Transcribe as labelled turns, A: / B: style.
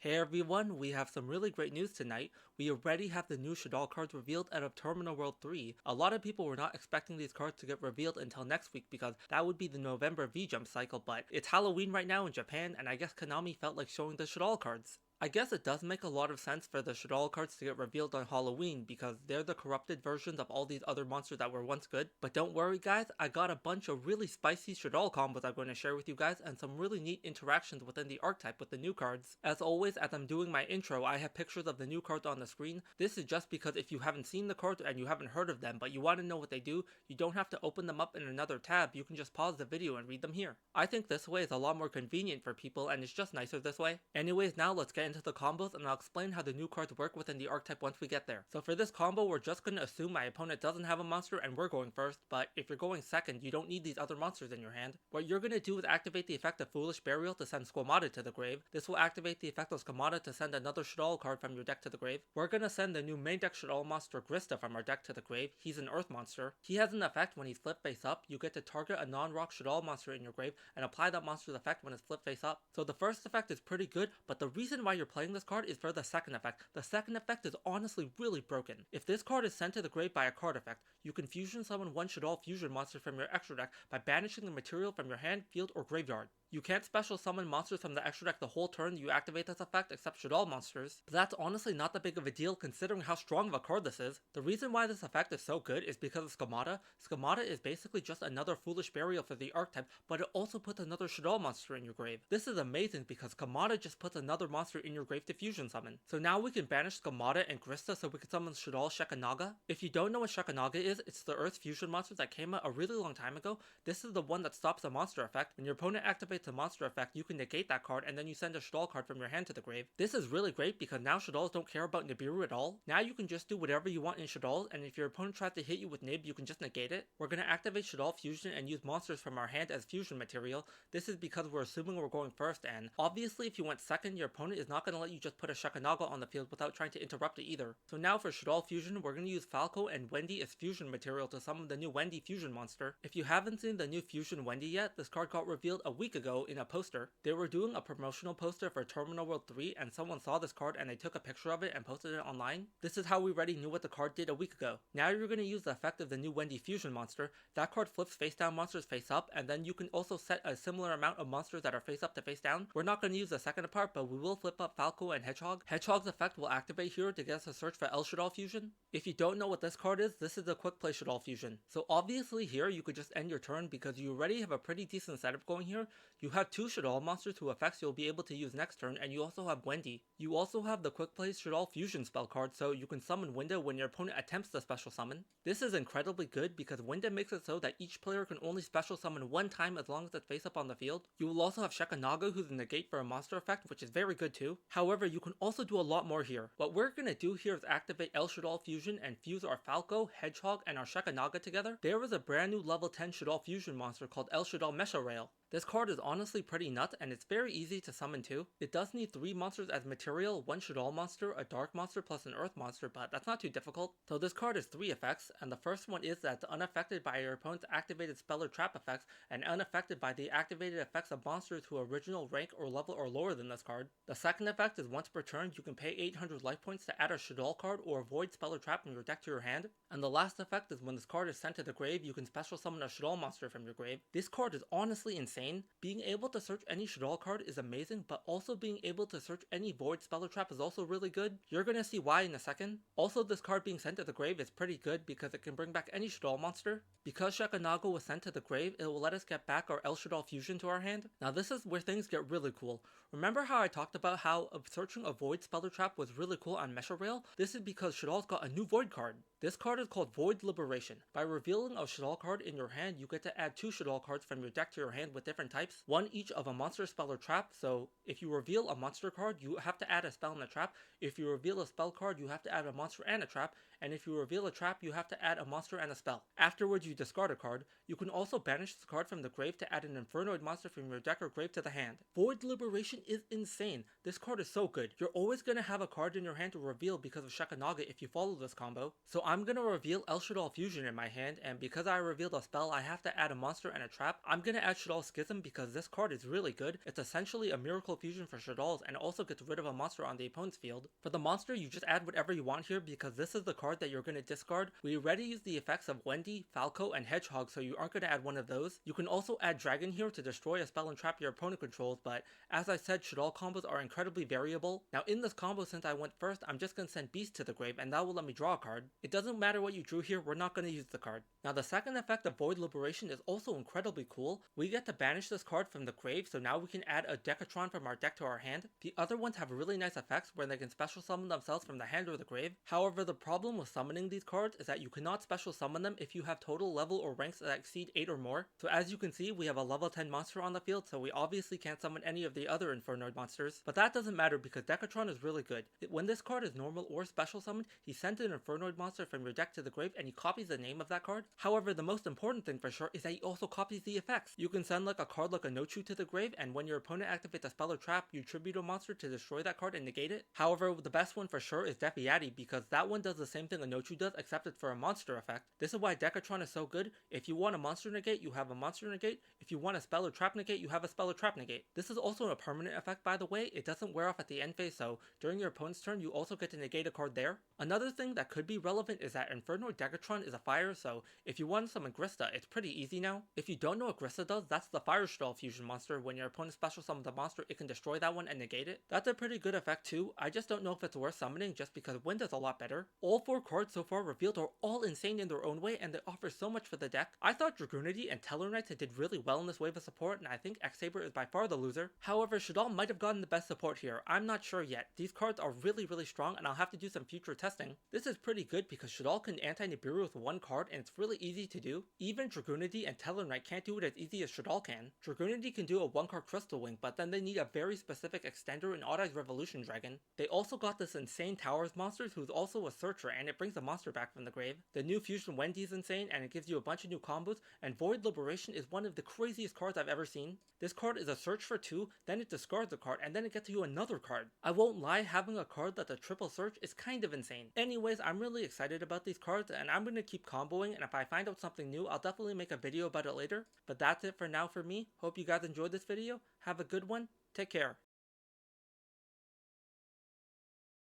A: Hey everyone, we have some really great news tonight. We already have the new Shaddoll cards revealed out of Terminal World 3. A lot of people were not expecting these cards to get revealed until next week because that would be the November V-Jump cycle, but it's Halloween right now in Japan and I guess Konami felt like showing the Shaddoll cards. I guess it does make a lot of sense for the Shaddoll cards to get revealed on Halloween because they're the corrupted versions of all these other monsters that were once good. But don't worry guys, I got a bunch of really spicy Shaddoll combos I'm going to share with you guys and some really neat interactions within the archetype with the new cards. As always, as I'm doing my intro, I have pictures of the new cards on the screen. This is just because if you haven't seen the cards and you haven't heard of them but you want to know what they do, you don't have to open them up in another tab, you can just pause the video and read them here. I think this way is a lot more convenient for people and it's just nicer this way. Anyways, now let's get into the combos and I'll explain how the new cards work within the archetype once we get there. So for this combo, we're just going to assume my opponent doesn't have a monster and we're going first, but if you're going second, you don't need these other monsters in your hand. What you're going to do is activate the effect of Foolish Burial to send Squamata to the grave. This will activate the effect of Squamata to send another Shaddoll card from your deck to the grave. We're going to send the new main deck Shaddoll monster Grista from our deck to the grave. He's an earth monster. He has an effect when he's flipped face up. You get to target a non-rock Shaddoll monster in your grave and apply that monster's effect when it's flipped face up. So the first effect is pretty good, but the reason why you're playing this card is for the second effect. The second effect is honestly really broken. If this card is sent to the grave by a card effect, you can fusion summon one Shaddoll fusion monster from your extra deck by banishing the material from your hand, field, or graveyard. You can't special summon monsters from the extra deck the whole turn you activate this effect except Shaddoll monsters, but that's honestly not that big of a deal considering how strong of a card this is. The reason why this effect is so good is because of Squamata. Squamata is basically just another Foolish Burial for the archetype, but it also puts another Shaddoll monster in your grave. This is amazing because Squamata just puts another monster in your grave to fusion summon. So now we can banish Squamata and Grista so we can summon Shaddoll Shekanaga. If you don't know what Shekanaga is, it's the Earth fusion monster that came out a really long time ago. This is the one that stops a monster effect. When your opponent activates a monster effect, you can negate that card and then you send a Shaddoll card from your hand to the grave. This is really great because now Shaddolls don't care about Nibiru at all. Now you can just do whatever you want in Shaddoll, and if your opponent tries to hit you with Nib, you can just negate it. We're going to activate Shaddoll Fusion and use monsters from our hand as fusion material. This is because we're assuming we're going first, and obviously if you went second, your opponent is not going to let you just put a Shekanaga on the field without trying to interrupt it either. So now for Shaddoll Fusion, we're going to use Falco and Wendy as fusion material to summon the new Wendy fusion monster. If you haven't seen the new fusion Wendy yet, this card got revealed a week ago in a poster. They were doing a promotional poster for Terminal World 3 and someone saw this card and they took a picture of it and posted it online. This is how we already knew what the card did a week ago. Now you're going to use the effect of the new Wendy fusion monster. That card flips face down monsters face up, and then you can also set a similar amount of monsters that are face up to face down. We're not going to use the second part, but we will flip up Falco and Hedgehog. Hedgehog's effect will activate here to get us to search for El Shaddoll fusion. If you don't know what this card is, this is the quick play Shaddoll fusion. So obviously here you could just end your turn because you already have a pretty decent setup going here. You have two Shaddoll monsters who effects you'll be able to use next turn, and you also have Wendy. You also have the quick play Shaddoll fusion spell card, so you can summon Winda when your opponent attempts to special summon. This is incredibly good because Winda makes it so that each player can only special summon one time as long as it's face up on the field. You will also have Shekanaga, who's a negate for a monster effect, which is very good too. However, you can also do a lot more here. What we're going to do here is activate El Shaddoll fusion and fuse our Falco, Hedgehog, and our Shekanaga together. There is a brand new level 10 Shaddoll fusion monster called El Shaddoll Mesha Rail. This card is honestly pretty nuts and it's very easy to summon too. It does need 3 monsters as material, 1 Shaddoll monster, a dark monster plus an earth monster, but that's not too difficult. So this card has 3 effects, and the first one is that it's unaffected by your opponent's activated spell or trap effects and unaffected by the activated effects of monsters who are original rank or level or lower than this card. The second effect is once per turn you can pay 800 life points to add a Shaddoll card or avoid spell or trap from your deck to your hand. And the last effect is when this card is sent to the grave, you can special summon a Shaddoll monster from your grave. This card is honestly insane. Being able to search any Shaddoll card is amazing, but also being able to search any void spell or trap is also really good. You're gonna see why in a second. Also, this card being sent to the grave is pretty good because it can bring back any Shaddoll monster. Because Shekanaga was sent to the grave, it will let us get back our El Shaddoll fusion to our hand. Now this is where things get really cool. Remember how I talked about how searching a void spell or trap was really cool on Mesha Rail? This is because Shaddoll's got a new void card. This card is called Void Liberation. By revealing a Shaddoll card in your hand, you get to add 2 Shaddoll cards from your deck to your hand with different types, one each of a monster, spell, or trap. So if you reveal a monster card, you have to add a spell and a trap. If you reveal a spell card, you have to add a monster and a trap. And if you reveal a trap, you have to add a monster and a spell. Afterwards, you discard a card. You can also banish this card from the grave to add an Infernoid monster from your deck or grave to the hand. Void Liberation is insane. This card is so good. You're always going to have a card in your hand to reveal because of Shekanaga if you follow this combo. So I'm gonna reveal El Shaddoll Fusion in my hand, and because I revealed a spell, I have to add a monster and a trap. I'm gonna add Shaddoll Schism because this card is really good. It's essentially a miracle fusion for Shaddolls and also gets rid of a monster on the opponent's field. For the monster, you just add whatever you want here because this is the card that you're gonna discard. We already used the effects of Wendy, Falco, and Hedgehog, so you aren't gonna add one of those. You can also add Dragon here to destroy a spell and trap your opponent controls, but as I said, Shaddoll combos are incredibly variable. Now in this combo, since I went first, I'm just gonna send Beast to the grave and that will let me draw a card. It doesn't matter what you drew here, we're not gonna use the card. Now the second effect of Void Liberation is also incredibly cool. We get to banish this card from the grave, so now we can add a Decatron from our deck to our hand. The other ones have really nice effects where they can special summon themselves from the hand or the grave. However, the problem with summoning these cards is that you cannot special summon them if you have total level or ranks that exceed 8 or more. So as you can see, we have a level 10 monster on the field, so we obviously can't summon any of the other Infernoid monsters. But that doesn't matter because Decatron is really good. When this card is normal or special summoned, he sends an Infernoid monster from your deck to the grave and he copies the name of that card. However, the most important thing for sure is that he also copies the effects. You can send like a card like a Nochu to the grave, and when your opponent activates a spell or trap, you tribute a monster to destroy that card and negate it. However, the best one for sure is Defiati because that one does the same thing a Nochu does except it's for a monster effect. This is why Decatron is so good. If you want a monster negate, you have a monster negate. If you want a spell or trap negate, you have a spell or trap negate. This is also a permanent effect, by the way. It doesn't wear off at the end phase, so during your opponent's turn, you also get to negate a card there. Another thing that could be relevant is that Infernoid Decatron is a fire, so if you want to summon Grista, it's pretty easy now. If you don't know what Grista does, that's the Fire Shaddoll fusion monster. When your opponent special summons a monster, it can destroy that one and negate it. That's a pretty good effect too. I just don't know if it's worth summoning just because Wind is a lot better. All 4 cards so far revealed are all insane in their own way and they offer so much for the deck. I thought Dragoonity and Tellarknights did really well in this wave of support, and I think X-Saber is by far the loser. However, Shaddoll might have gotten the best support here. I'm not sure yet. These cards are really strong and I'll have to do some future testing. This is pretty good because Shaddoll can Anti-Nibiru with 1 card and it's really easy to do. Even Dragoonity and Tellarknight can't do it as easy as Shaddoll can. Dragoonity can do a 1-card Crystal Wing, but then they need a very specific extender in Odd-Eyes Revolution Dragon. They also got this insane Towers monster who's also a searcher and it brings a monster back from the grave. The new Fusion Wendy is insane and it gives you a bunch of new combos, and Void Liberation is one of the craziest cards I've ever seen. This card is a search for 2, then it discards a card, and then it gets you another card. I won't lie, having a card that's a triple search is kind of insane. Anyways, I'm really excited about these cards and I'm gonna keep comboing, and if I find out something new, I'll definitely make a video about it later. But that's it for now for me. Hope you guys enjoyed this video. Have a good one. Take care.